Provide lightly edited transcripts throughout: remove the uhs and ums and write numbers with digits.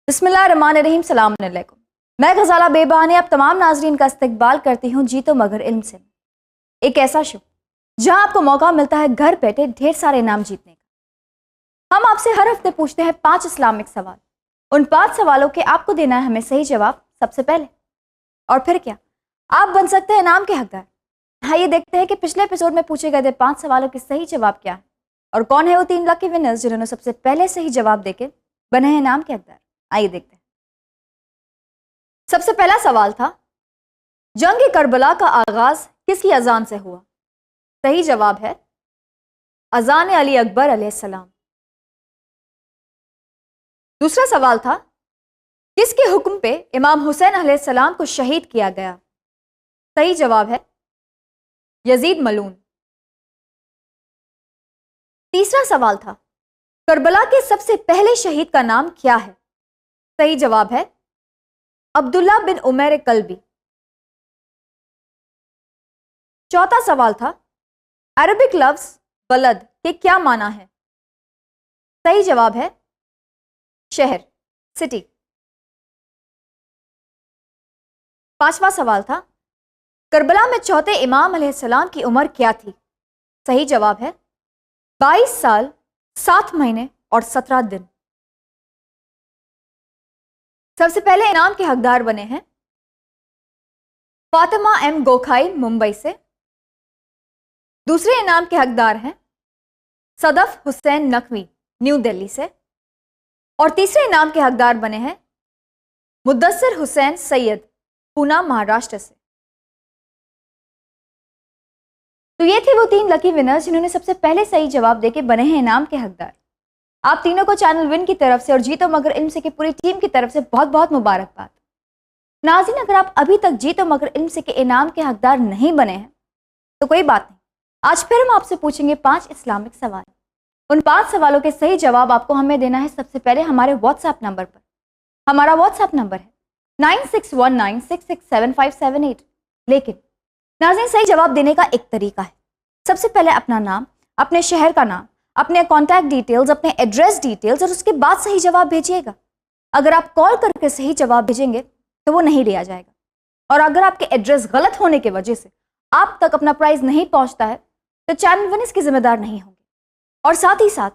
बिस्मिल्लाहिर्रहमानिर्रहीम, सलाम अलैकुम। मैं गजाला बेबहाने अब तमाम नाजरीन का इस्तकबाल करती हूँ जी तो मगर इल्म से। एक ऐसा शो जहाँ आपको मौका मिलता है घर बैठे ढेर सारे इनाम जीतने का। हम आपसे हर हफ्ते पूछते हैं 5 इस्लामिक सवाल। उन 5 सवालों के आपको देना है हमें सही जवाब सबसे पहले, और फिर क्या आप बन सकते हैं इनाम के हकदार। आइए देखते हैं कि पिछले एपिसोड में पूछे गए 5 सवालों के सही जवाब क्या है और कौन है वो 3 लकी विनर्स जिन्होंने सबसे पहले सही जवाब देके बने हैं इनाम के हकदार। आइए देखते हैं। सबसे पहला सवाल था, जंग करबला का आगाज किसकी अजान से हुआ? सही जवाब है अजान अली अकबर अलैहिस्सलाम। दूसरा सवाल था, किसके हुक्म पे इमाम हुसैन अलैहिस्सलाम को शहीद किया गया? सही जवाब है यजीद मलून। तीसरा सवाल था, करबला के सबसे पहले शहीद का नाम क्या है? सही जवाब है अब्दुल्ला बिन उमैर कल्बी। चौथा सवाल था, अरबिक लफ्ज बलद के क्या माना है? सही जवाब है शहर, सिटी। पांचवा सवाल था, करबला में चौथे इमाम अलैहिस्सलाम की उम्र क्या थी? सही जवाब है 22 साल 7 महीने और 17 दिन। सबसे पहले इनाम के हकदार बने हैं फातिमा एम गोखाई मुंबई से। दूसरे इनाम के हकदार हैं सदफ हुसैन नकवी न्यू दिल्ली से। और तीसरे इनाम के हकदार बने हैं मुद्दस्सिर हुसैन सैयद पूना महाराष्ट्र से। तो ये थे वो 3 लकी विनर्स जिन्होंने सबसे पहले सही जवाब देके बने हैं इनाम के हकदार। आप तीनों को चैनल विन की तरफ से और जीतो मगर इल्म से की पूरी टीम की तरफ से बहुत बहुत मुबारकबाद। नाज़रीन, अगर आप अभी तक जीतो मगर इल्म से के इनाम के हकदार नहीं बने हैं तो कोई बात नहीं, आज फिर हम आपसे पूछेंगे 5 इस्लामिक सवाल। उन 5 सवालों के सही जवाब आपको हमें देना है सबसे पहले हमारे व्हाट्सएप नंबर पर। हमारा व्हाट्सएप नंबर है 9619667578। लेकिन नाज़रीन, सही जवाब देने का एक तरीका है। सबसे पहले अपना नाम, अपने शहर का नाम, अपने कॉन्टैक्ट डिटेल्स, अपने एड्रेस डिटेल्स और उसके बाद सही जवाब भेजिएगा। अगर आप कॉल करके सही जवाब भेजेंगे तो वो नहीं लिया जाएगा, और अगर आपके एड्रेस गलत होने की वजह से आप तक अपना प्राइज नहीं पहुंचता है तो चैनल विन इसकी जिम्मेदार नहीं होंगे। और साथ ही साथ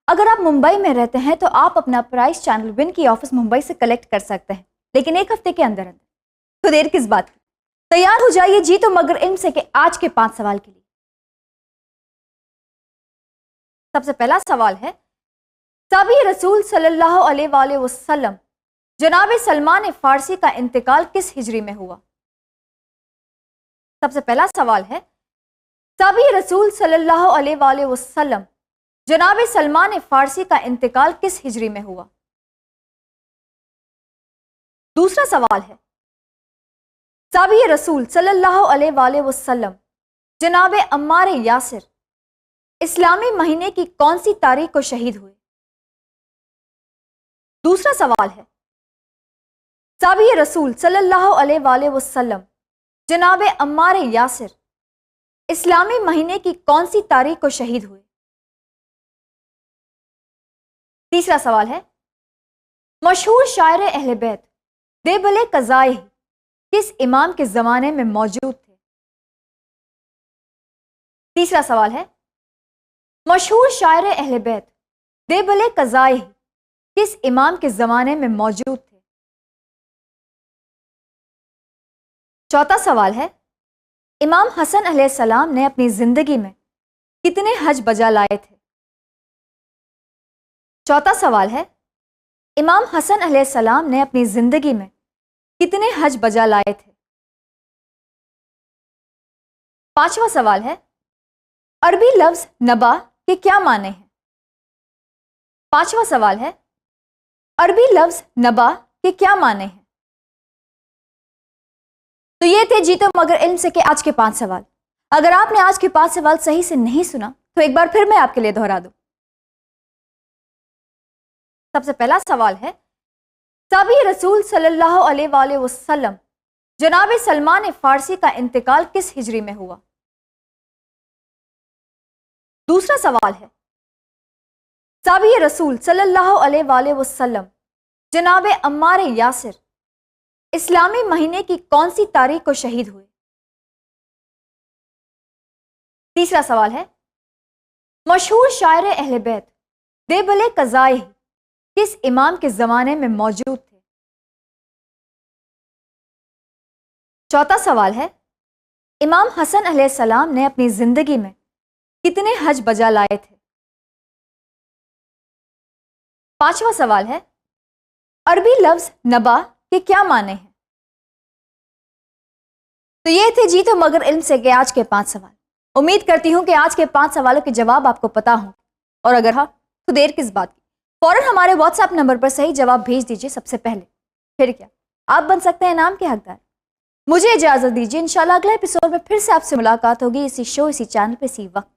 अगर आप मुंबई में रहते हैं तो आप अपना प्राइज चैनल विन की ऑफिस मुंबई से कलेक्ट कर सकते हैं, लेकिन 1 हफ्ते के अंदर अंदर। तो देर किस बात की, तैयार हो जाइए जीतो मगर इल्म से के आज के 5 सवाल के लिए। सबसे पहला सवाल है, साबी रसूल सल्लल्लाहु अलैहि वसल्लम जनाब सलमान फारसी का इंतकाल किस हिजरी में हुआ? सबसे पहला सवाल है, साबी रसूल सल्लल्लाहु अलैहि वसल्लम जनाब सलमान फारसी का इंतकाल किस हिजरी में हुआ? दूसरा सवाल है, साबी रसूल सल्लल्लाहु अलैहि वसल्लम जनाब अम्मार यासिर इस्लामी महीने की कौन सी तारीख को शहीद हुए? दूसरा सवाल है, साबी रसूल सल्लल्लाहु अलैहि वसल्लम जनाब अम्मार यासिर इस्लामी महीने की कौन सी तारीख को शहीद हुए? तीसरा सवाल है, मशहूर शायर अहले बैत देबले कज़ाई किस इमाम के जमाने में मौजूद थे? तीसरा सवाल है, मशहूर शायर अहले बैत देबले कज़ाई किस इमाम के जमाने में मौजूद थे? चौथा सवाल है, इमाम हसन अलैहिस्सलाम ने अपनी जिंदगी में कितने हज बजा लाए थे? चौथा सवाल है, इमाम हसन अलैहिस्सलाम ने अपनी जिंदगी में कितने हज बजा लाए थे? पांचवा सवाल है, अरबी लफ्ज नबा के क्या माने हैं? पांचवा सवाल है, अरबी लफ्ज नबा के क्या माने हैं? तो ये थे जीतो मगर इल्म से के आज के 5 सवाल। अगर आपने आज के 5 सवाल सही से नहीं सुना तो एक बार फिर मैं आपके लिए दोहरा दूं। सबसे पहला सवाल है, साबी रसूल सल्लल्लाहु अलैहि वसल्लम जनाब सलमान फारसी का इंतकाल किस हिजरी में हुआ? दूसरा सवाल है, साबी रसूल सल्लल्लाहु अलैहि वसल्लम जनाब अम्मार यासिर इस्लामी महीने की कौन सी तारीख को शहीद हुए? तीसरा सवाल है, मशहूर शायर अहले बैत देबले कज़ाई किस इमाम के जमाने में मौजूद थे? चौथा सवाल है, इमाम हसन अलैहिस्सलाम ने अपनी जिंदगी में कितने हज बजा लाए थे? पांचवा सवाल है, अरबी लफ्ज नबा के क्या माने हैं? तो ये थे जी तो मगर इल्म से के आज के 5 सवाल। उम्मीद करती हूं कि आज के 5 सवालों के जवाब आपको पता हों, और अगर हाँ तो देर किस बात की, फौरन हमारे व्हाट्सएप नंबर पर सही जवाब भेज दीजिए सबसे पहले। फिर क्या, आप बन सकते हैं इनाम के हकदार। मुझे इजाजत दीजिए, इंशाल्लाह अगले एपिसोड में फिर से आपसे मुलाकात होगी इसी शो, इसी चैनल पे, इसी वक्त।